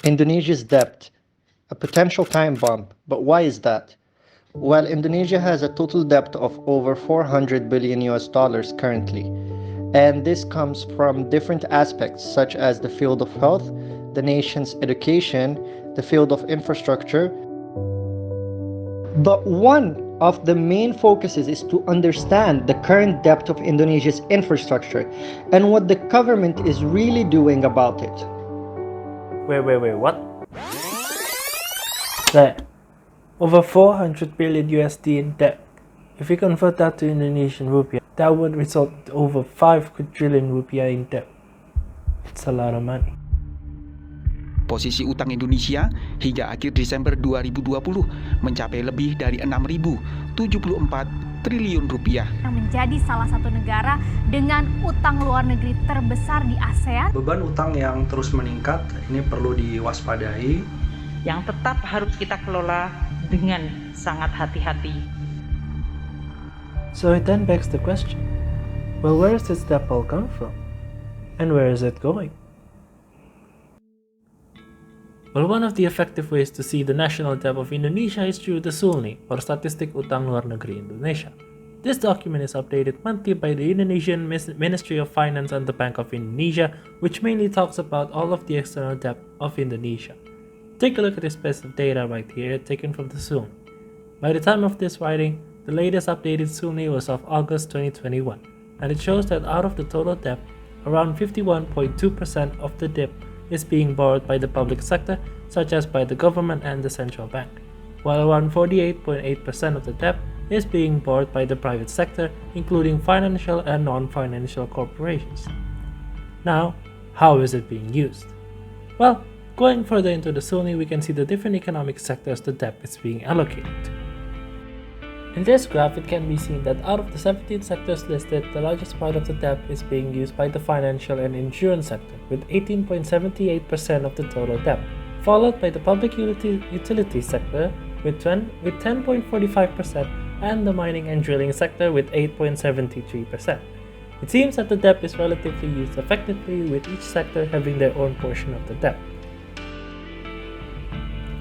Indonesia's debt, a potential time bomb. But why is that? Well, Indonesia has a total debt of over 400 billion US dollars currently. And this comes from different aspects such as the field of health, the nation's education, the field of infrastructure. But one of the main focuses is to understand the current depth of Indonesia's infrastructure and what the government is really doing about it. Wait, what? There. Over 400 billion USD in debt. If we convert that to Indonesian rupiah, that would result in over 5 quadrillion rupiah in debt. It's a lot of money. Posisi utang Indonesia hingga akhir Desember 2020 mencapai lebih dari 6.074 triliun rupiah. Yang menjadi salah satu negara dengan utang luar negeri terbesar di ASEAN. Beban utang yang terus meningkat ini perlu diwaspadai. Yang tetap harus kita kelola dengan sangat hati-hati. So it then begs the question, well, where does this debt all come from? And where is it going? Well, one of the effective ways to see the national debt of Indonesia is through the SULNI, or Statistik Utang Luar Negeri Indonesia. This document is updated monthly by the Indonesian Ministry of Finance and the Bank of Indonesia, which mainly talks about all of the external debt of Indonesia. Take a look at this piece of data right here, taken from the SULNI. By the time of this writing, the latest updated SULNI was of August 2021, and it shows that out of the total debt, around 51.2% of the debt is being borrowed by the public sector, such as by the government and the central bank, while around 48.8% of the debt is being borrowed by the private sector, including financial and non-financial corporations. Now, how is it being used? Well, going further into the SULNI, we can see the different economic sectors the debt is being allocated to. In this graph, it can be seen that out of the 17 sectors listed, the largest part of the debt is being used by the financial and insurance sector, with 18.78% of the total debt, followed by the public utility sector with 10.45%, and the mining and drilling sector with 8.73%. It seems that the debt is relatively used effectively, with each sector having their own portion of the debt.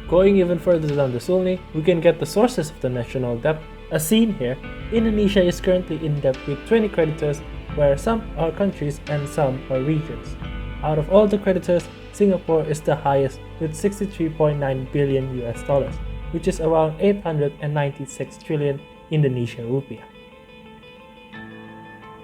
Going even further down the SULNI, we can get the sources of the national debt. As seen here, Indonesia is currently in debt with 20 creditors, where some are countries and some are regions. Out of all the creditors, Singapore is the highest with 63.9 billion US dollars, which is around 896 trillion Indonesian rupiah.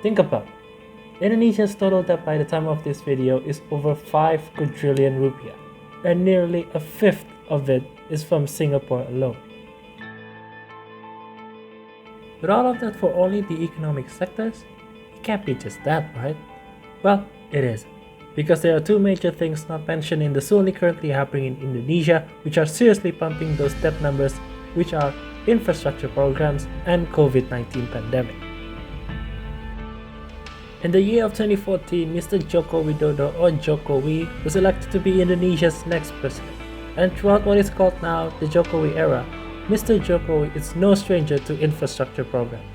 Think about it. Indonesia's total debt by the time of this video is over 5 quadrillion rupiah, and nearly a fifth of it is from Singapore alone. But all of that for only the economic sectors? It can't be just that, right? Well, it is. Because there are two major things not mentioned in the SULNI currently happening in Indonesia, which are seriously pumping those debt numbers, which are infrastructure programs and COVID-19 pandemic. In the year of 2014, Mr. Joko Widodo, or Jokowi, was elected to be Indonesia's next president. And throughout what is called now the Jokowi era, Mr. Jokowi is no stranger to infrastructure programs.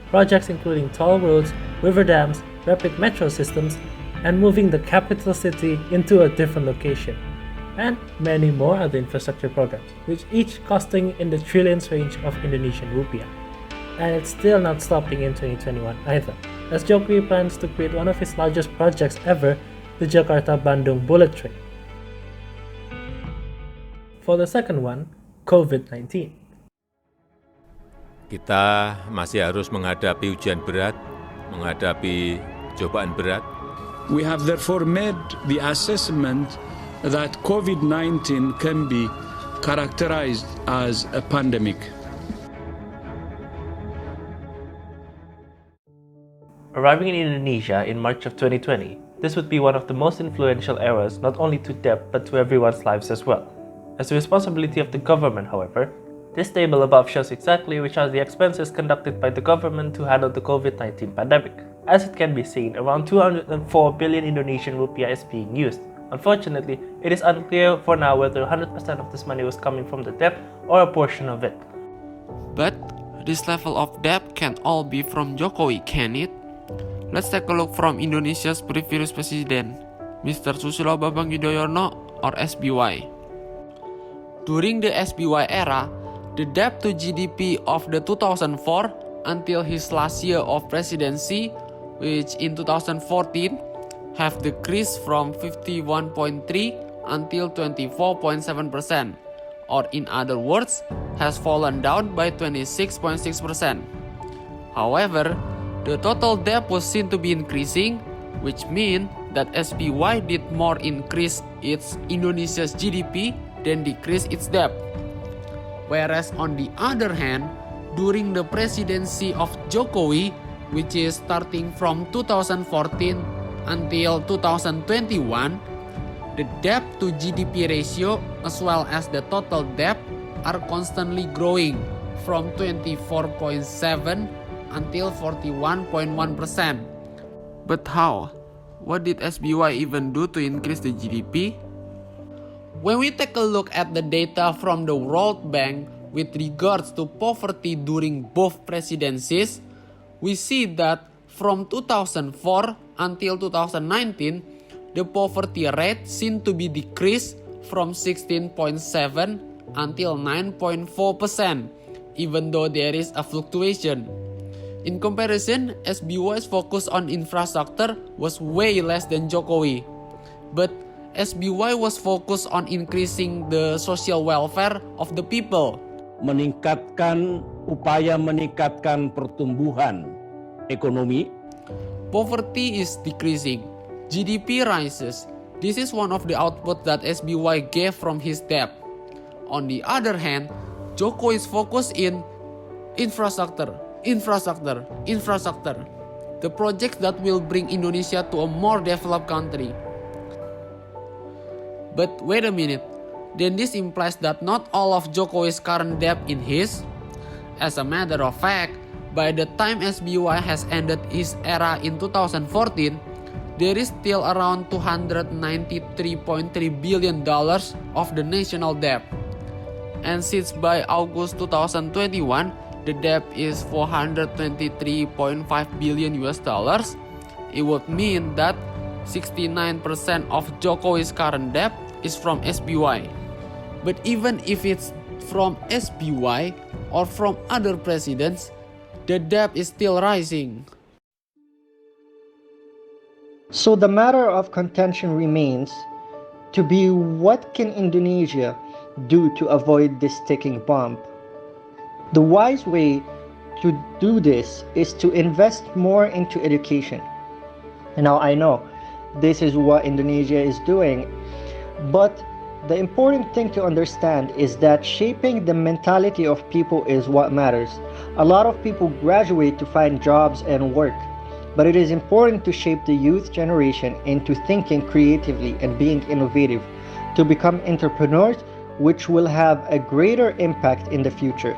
Projects including toll roads, river dams, rapid metro systems, and moving the capital city into a different location, and many more other infrastructure programs, which each costing in the trillions range of Indonesian rupiah. And it's still not stopping in 2021 either, as Jokowi plans to create one of his largest projects ever, the Jakarta-Bandung Bullet Train. For the second one, COVID-19. Kita masih harus menghadapi ujian berat, menghadapi cobaan berat. We have therefore made the assessment that COVID-19 can be characterized as a pandemic. Arriving in Indonesia in March of 2020, this would be one of the most influential eras not only to debt but to everyone's lives as well. As the responsibility of the government, however, this table above shows exactly which are the expenses conducted by the government to handle the COVID-19 pandemic. As it can be seen, around 204 billion Indonesian rupiah is being used. Unfortunately, it is unclear for now whether 100% of this money was coming from the debt or a portion of it. But this level of debt can't all be from Jokowi, can it? Let's take a look from Indonesia's previous president, Mr. Susilo Bambang Yudhoyono, or SBY. During the SBY era, the debt to GDP of the 2004 until his last year of presidency, which in 2014, have decreased from 51.3 until 24.7%, or in other words, has fallen down by 26.6%. However, the total debt was seen to be increasing, which means that SBY did more increase its Indonesia's GDP than decrease its debt. Whereas on the other hand, during the presidency of Jokowi, which is starting from 2014 until 2021, the debt to GDP ratio as well as the total debt are constantly growing from 24.7 until 41.1%. But how? What did SBY even do to increase the GDP? When we take a look at the data from the World Bank with regards to poverty during both presidencies, we see that from 2004 until 2019, the poverty rate seemed to be decreased from 16.7 until 9.4%, even though there is a fluctuation. In comparison, SBY's focus on infrastructure was way less than Jokowi. But SBY was focused on increasing the social welfare of the people. Upaya meningkatkan pertumbuhan ekonomi. Poverty is decreasing. GDP rises. This is one of the outputs that SBY gave from his debt. On the other hand, Joko is focused in infrastructure. The projects that will bring Indonesia to a more developed country. But wait a minute, then this implies that not all of Jokowi's current debt in his. As a matter of fact, by the time SBY has ended his era in 2014, there is still around $293.3 billion of the national debt. And since by August 2021, the debt is $423.5 billion US, it would mean that 69% of Jokowi's current debt is from SBY. But even if it's from SBY or from other presidents, the debt is still rising. So the matter of contention remains to be, what can Indonesia do to avoid this ticking bomb? The wise way to do this is to invest more into education. Now I know this is what Indonesia is doing, but the important thing to understand is that shaping the mentality of people is what matters. A lot of people graduate to find jobs and work, but it is important to shape the youth generation into thinking creatively and being innovative, to become entrepreneurs, which will have a greater impact in the future.